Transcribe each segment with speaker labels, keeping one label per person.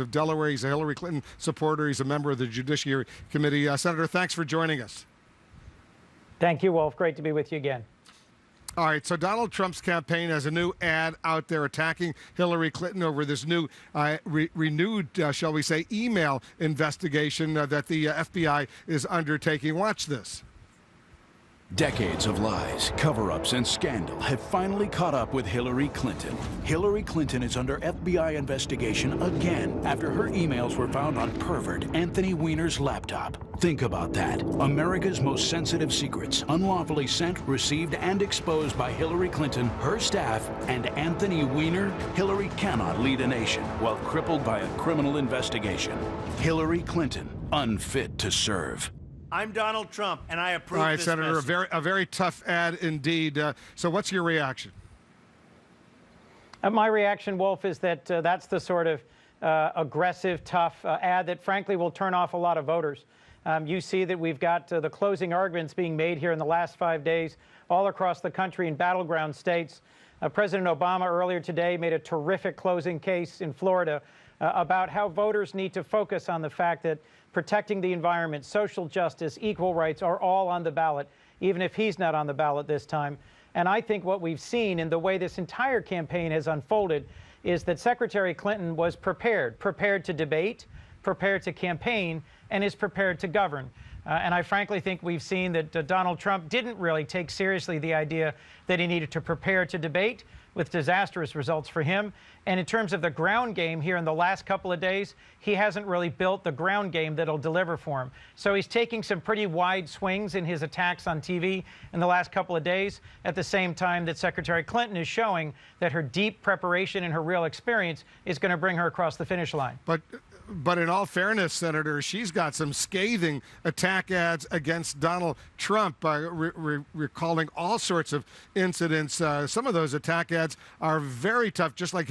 Speaker 1: of Delaware. He's a Hillary Clinton supporter. He's a member of the Judiciary Committee. Senator, thanks for joining us.
Speaker 2: Thank you, Wolf. Great to be with you again.
Speaker 1: All right, so Donald Trump's campaign has a new ad out there attacking Hillary Clinton over this new renewed, shall we say, email investigation that the FBI is undertaking. Watch this.
Speaker 3: Decades of lies, cover-ups, and scandal have finally caught up with Hillary Clinton. Hillary Clinton is under FBI investigation again after her emails were found on pervert Anthony Weiner's laptop. Think about that. America's most sensitive secrets, unlawfully sent, received, and exposed by Hillary Clinton, her staff, and Anthony Weiner. Hillary cannot lead a nation while crippled by a criminal investigation. Hillary Clinton, unfit to serve.
Speaker 4: I'm Donald Trump, and I approve.
Speaker 1: All right,
Speaker 4: this
Speaker 1: Senator,
Speaker 4: message.
Speaker 1: a very tough ad indeed. So what's your reaction?
Speaker 2: My reaction, Wolf, is that that's the sort of aggressive, tough ad that, frankly, will turn off a lot of voters. You see that we've got the closing arguments being made here in the last 5 days all across the country in battleground states. President Obama earlier today made a terrific closing case in Florida about how voters need to focus on the fact that protecting the environment, social justice, equal rights are all on the ballot, even if he's not on the ballot this time. And I think what we've seen in the way this entire campaign has unfolded is that Secretary Clinton was prepared to debate, prepared to campaign, and is prepared to govern. And I frankly think we've seen that Donald Trump didn't really take seriously the idea that he needed to prepare to debate, with disastrous results for him. And in terms of the ground game here in the last couple of days, he hasn't really built the ground game that'll deliver for him. So he's taking some pretty wide swings in his attacks on TV in the last couple of days, at the same time that Secretary Clinton is showing that her deep preparation and her real experience is going to bring her across the finish line.
Speaker 1: But in all fairness, Senator, she's got some scathing attack ads against Donald Trump, recalling all sorts of incidents. Some of those attack ads are very tough, just like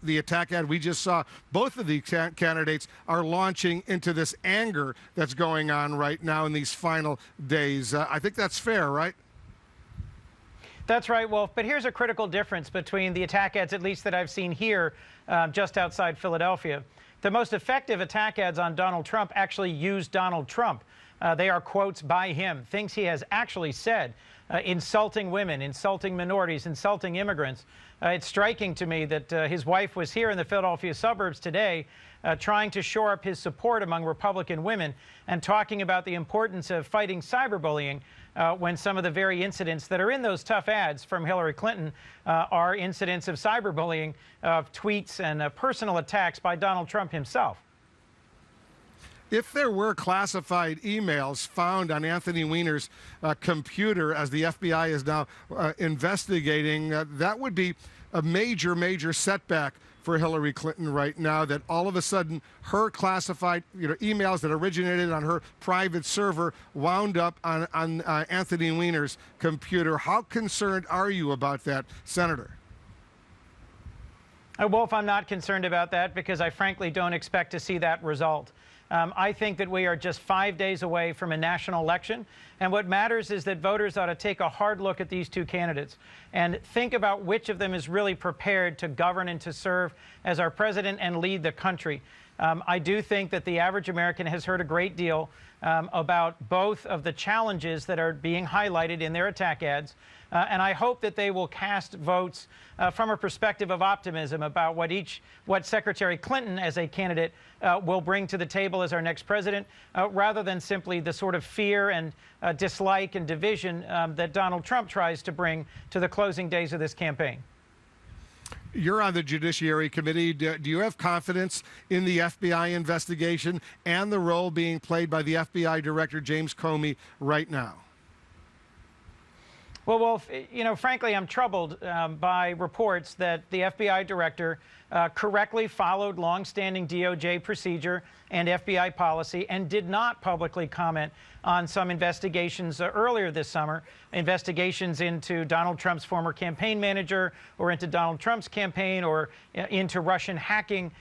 Speaker 1: the attack ad we just saw. Both of the candidates are launching into this anger that's going on right now in these final days. I think that's fair, right?
Speaker 2: That's right, Wolf. But here's a critical difference between the attack ads, at least that I've seen here just outside Philadelphia. The most effective attack ads on Donald Trump actually use Donald Trump. They are quotes by him, things he has actually said, insulting women, insulting minorities, insulting immigrants. It's striking to me that his wife was here in the Philadelphia suburbs today trying to shore up his support among Republican women and talking about the importance of fighting cyberbullying when some of the very incidents that are in those tough ads from Hillary Clinton are incidents of cyberbullying, of tweets and personal attacks by Donald Trump himself.
Speaker 1: If there were classified emails found on Anthony Weiner's computer, as the FBI is now investigating, that would be a major, major setback for Hillary Clinton right now, that all of a sudden her classified emails that originated on her private server wound up on Anthony Weiner's computer. How concerned are you about that, Senator?
Speaker 2: Wolf, I'm not concerned about that because I frankly don't expect to see that result. I think that we are just 5 days away from a national election, and what matters is that voters ought to take a hard look at these two candidates and think about which of them is really prepared to govern and to serve as our president and lead the country. I do think that the average American has heard a great deal about both of the challenges that are being highlighted in their attack ads, and I hope that they will cast votes from a perspective of optimism about what Secretary Clinton as a candidate will bring to the table as our next president, rather than simply the sort of fear and dislike and division that Donald Trump tries to bring to the closing days of this campaign.
Speaker 1: You're on the Judiciary Committee. Do you have confidence in the FBI investigation and the role being played by the FBI Director James Comey right now?
Speaker 2: Well, Wolf, frankly, I'm troubled by reports that the FBI director correctly followed longstanding DOJ procedure and FBI policy and did not publicly comment on some investigations earlier this summer, investigations into Donald Trump's former campaign manager or into Donald Trump's campaign or into Russian hacking,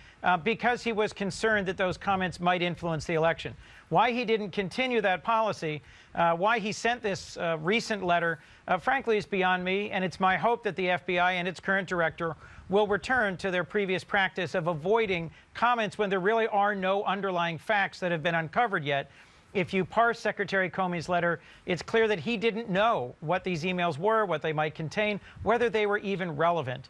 Speaker 2: because he was concerned that those comments might influence the election. Why he didn't continue that policy, why he sent this recent letter, frankly, is beyond me, and it's my hope that the FBI and its current director will return to their previous practice of avoiding comments when there really are no underlying facts that have been uncovered yet. If you parse Secretary Comey's letter, it's clear that he didn't know what these emails were, what they might contain, whether they were even relevant.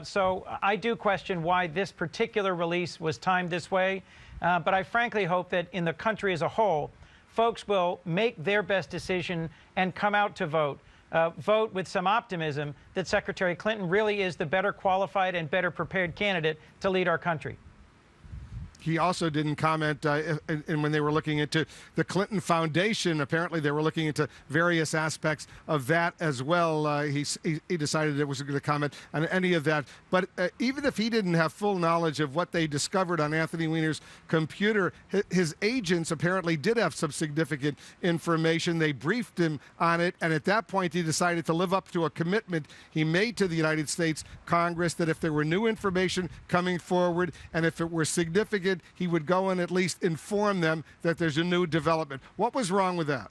Speaker 2: So I do question why this particular release was timed this way. But I frankly hope that in the country as a whole, folks will make their best decision and come out to vote. Vote with some optimism that Secretary Clinton really is the better qualified and better prepared candidate to lead our country.
Speaker 1: He also didn't comment when they were looking into the Clinton Foundation. Apparently, they were looking into various aspects of that as well. He decided it was going to comment on any of that. But even if he didn't have full knowledge of what they discovered on Anthony Weiner's computer, his agents apparently did have some significant information. They briefed him on it, and at that point, he decided to live up to a commitment he made to the United States Congress that if there were new information coming forward and if it were significant, he would go and at least inform them that there's a new development. What was wrong with that?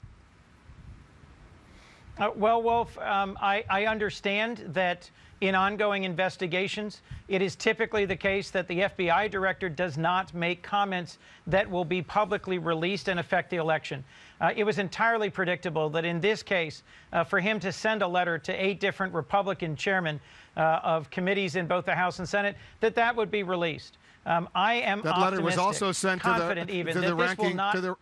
Speaker 2: Well, Wolf, I understand that in ongoing investigations, it is typically the case that the FBI director does not make comments that will be publicly released and affect the election. It was entirely predictable that in this case, for him to send a letter to 8 different Republican chairmen of committees in both the House and Senate, that would be released. I am
Speaker 1: that letter was also sent
Speaker 2: confident
Speaker 1: to
Speaker 2: even
Speaker 1: the
Speaker 2: that
Speaker 1: ranking,
Speaker 2: this will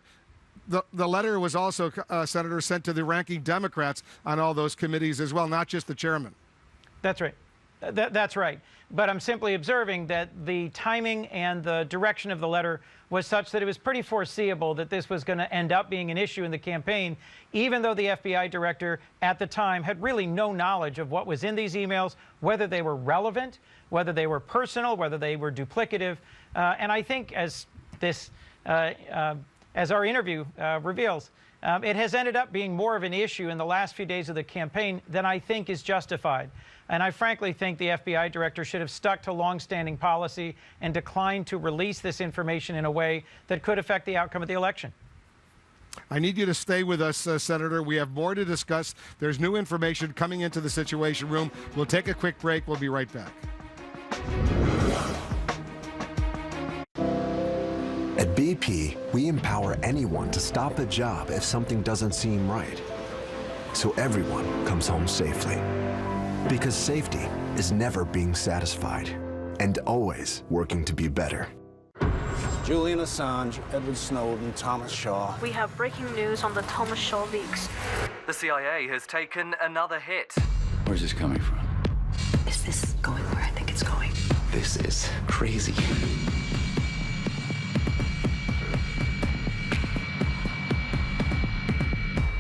Speaker 2: not.
Speaker 1: The letter was also, Senator, sent to the ranking Democrats on all those committees as well, not just the chairman.
Speaker 2: That's right. That's right. But I'm simply observing that the timing and the direction of the letter was such that it was pretty foreseeable that this was going to end up being an issue in the campaign, even though the FBI director at the time had really no knowledge of what was in these emails, whether they were relevant, whether they were personal, whether they were duplicative. And I think as our interview reveals, it has ended up being more of an issue in the last few days of the campaign than I think is justified. And I frankly think the FBI director should have stuck to longstanding policy and declined to release this information in a way that could affect the outcome of the election.
Speaker 1: I need you to stay with us, Senator. We have more to discuss. There's new information coming into the Situation Room. We'll take a quick break. We'll be right back.
Speaker 5: At BP, we empower anyone to stop a job if something doesn't seem right, so everyone comes home safely. Because safety is never being satisfied and always working to be better.
Speaker 6: Julian Assange, Edward Snowden, Thomas Shaw.
Speaker 7: We have breaking news on the Thomas Shaw leaks.
Speaker 8: The CIA has taken another hit.
Speaker 3: Where's this coming from?
Speaker 7: Is this going where I think it's going?
Speaker 5: This is crazy.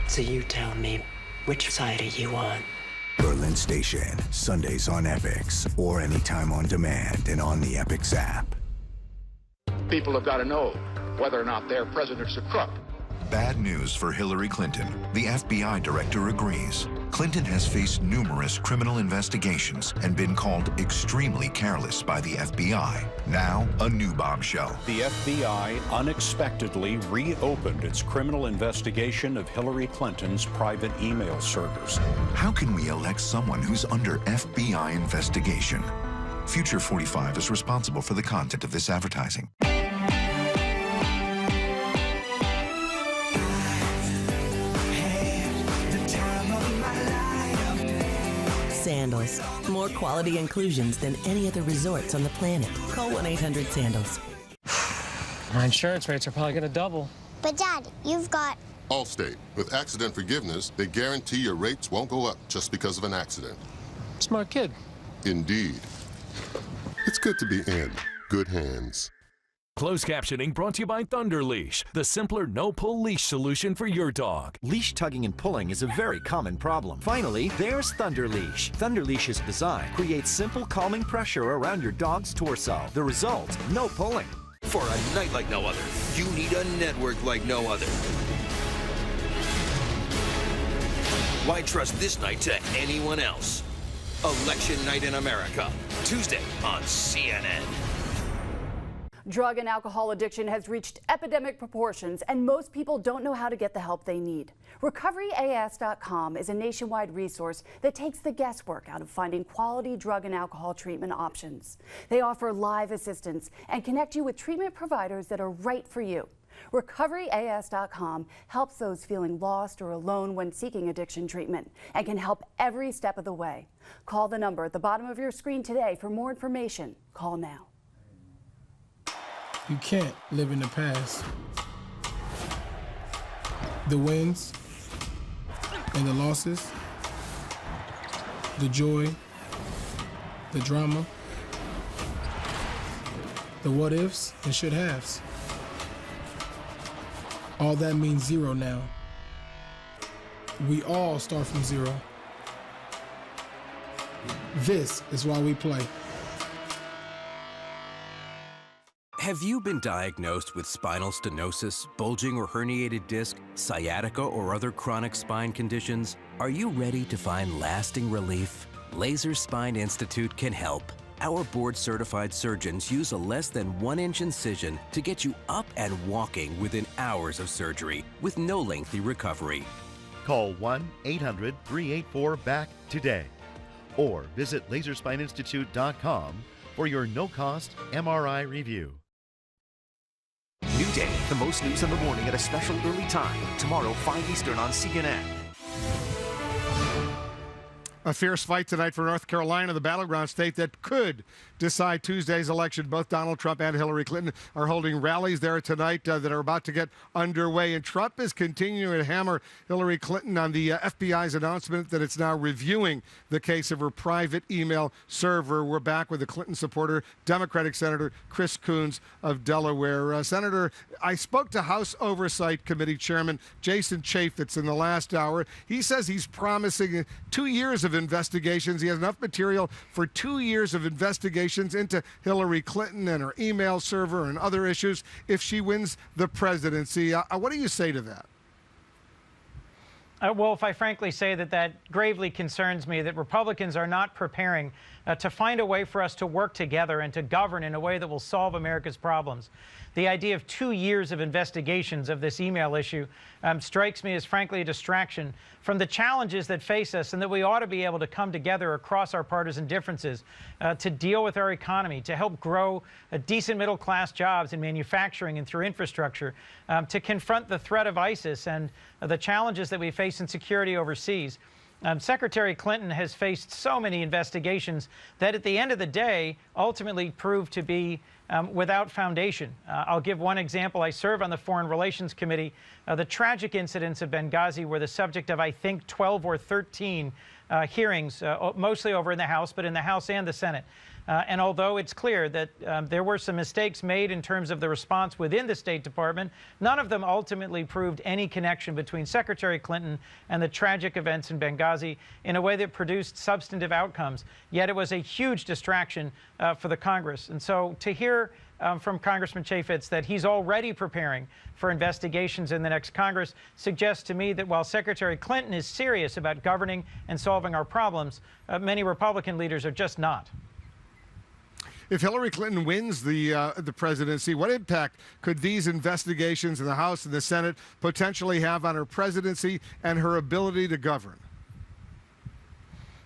Speaker 9: So you tell me, which side are you on?
Speaker 10: Berlin Station, Sundays on Epix, or anytime on demand and on the Epix app.
Speaker 11: People have got to know whether or not their president's a crook.
Speaker 12: Bad news for Hillary Clinton. The FBI director agrees. Clinton has faced numerous criminal investigations and been called extremely careless by the FBI. Now, a new bombshell.
Speaker 13: The FBI unexpectedly reopened its criminal investigation of Hillary Clinton's private email servers.
Speaker 12: How can we elect someone who's under FBI investigation? Future 45 is responsible for the content of this advertising.
Speaker 9: Sandals. More quality inclusions than any other resorts on the planet. Call 1-800-SANDALS.
Speaker 14: My insurance rates are probably going to double.
Speaker 15: But, Dad, you've got...
Speaker 16: Allstate. With accident forgiveness, they guarantee your rates won't go up just because of an accident.
Speaker 14: Smart kid.
Speaker 16: Indeed. It's good to be in good hands.
Speaker 17: Closed captioning brought to you by Thunder Leash, the simpler no-pull leash solution for your dog.
Speaker 18: Leash tugging and pulling is a very common problem. Finally, there's Thunder Leash. Thunder Leash's design creates simple, calming pressure around your dog's torso. The result, no pulling.
Speaker 19: For a night like no other, you need a network like no other. Why trust this night to anyone else? Election Night in America, Tuesday on CNN.
Speaker 20: Drug and alcohol addiction has reached epidemic proportions, and most people don't know how to get the help they need. RecoveryAS.com is a nationwide resource that takes the guesswork out of finding quality drug and alcohol treatment options. They offer live assistance and connect you with treatment providers that are right for you. RecoveryAS.com helps those feeling lost or alone when seeking addiction treatment and can help every step of the way. Call the number at the bottom of your screen today for more information. Call now.
Speaker 21: You can't live in the past. The wins and the losses, the joy, the drama, the what ifs and should haves. All that means zero now. We all start from zero. This is why we play.
Speaker 22: Have you been diagnosed with spinal stenosis, bulging or herniated disc, sciatica, or other chronic spine conditions? Are you ready to find lasting relief? Laser Spine Institute can help. Our board-certified surgeons use a less than 1-inch incision to get you up and walking within hours of surgery with no lengthy recovery.
Speaker 23: Call 1-800-384-BACK today or visit laserspineinstitute.com for your no-cost MRI review.
Speaker 18: New day, the most news in the morning at a special early time. Tomorrow, 5 Eastern on CNN.
Speaker 1: A fierce fight tonight for North Carolina, the battleground state that could decide Tuesday's election. Both Donald Trump and Hillary Clinton are holding rallies there tonight that are about to get underway. And Trump is continuing to hammer Hillary Clinton on the FBI's announcement that it's now reviewing the case of her private email server. We're back with a Clinton supporter, Democratic Senator Chris Coons of Delaware. Senator, I spoke to House Oversight Committee Chairman Jason Chaffetz in the last hour. He says he's promising 2 years of investigations. He has enough material for 2 years of investigations into Hillary Clinton and her email server and other issues if she wins the presidency. What do you say to that?
Speaker 2: Wolf, I frankly say that gravely concerns me that Republicans are not preparing to find a way for us to work together and to govern in a way that will solve America's problems. The idea of 2 years of investigations of this email issue strikes me as frankly a distraction from the challenges that face us, and that we ought to be able to come together across our partisan differences to deal with our economy, to help grow decent middle-class jobs in manufacturing and through infrastructure, to confront the threat of ISIS and the challenges that we face in security overseas. Secretary Clinton has faced so many investigations that at the end of the day ultimately proved to be without foundation. I'll give one example. I serve on the Foreign Relations Committee. The tragic incidents of Benghazi were the subject of, I think, 12 or 13 hearings, mostly over in the House, but in the House and the Senate. And although it's clear that there were some mistakes made in terms of the response within the State Department, none of them ultimately proved any connection between Secretary Clinton and the tragic events in Benghazi in a way that produced substantive outcomes. Yet it was a huge distraction for the Congress. And so to hear from Congressman Chaffetz that he's already preparing for investigations in the next Congress suggests to me that while Secretary Clinton is serious about governing and solving our problems, many Republican leaders are just not.
Speaker 1: If Hillary Clinton wins the presidency, what impact could these investigations in the House and the Senate potentially have on her presidency and her ability to govern?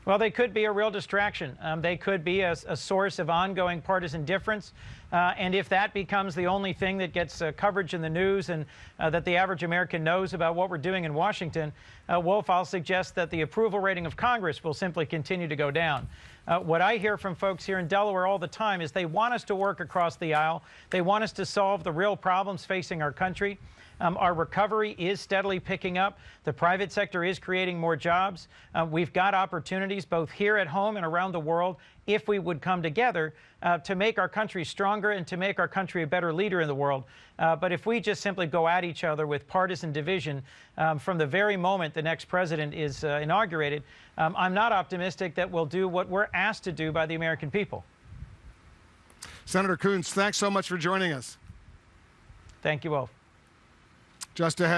Speaker 2: Well, they could be a real distraction. They could be a source of ongoing partisan difference. And if that becomes the only thing that gets coverage in the news and that the average American knows about what we're doing in Washington, Wolf, I'll suggest that the approval rating of Congress will simply continue to go down. What I hear from folks here in Delaware all the time is they want us to work across the aisle. They want us to solve the real problems facing our country. Our recovery is steadily picking up. The private sector is creating more jobs. We've got opportunities both here at home and around the world if we would come together to make our country stronger and to make our country a better leader in the world. But if we just simply go at each other with partisan division from the very moment the next president is inaugurated, I'm not optimistic that we'll do what we're asked to do by the American people.
Speaker 1: Senator Coons, thanks so much for joining us.
Speaker 2: Thank you, Wolf.
Speaker 1: Just ahead.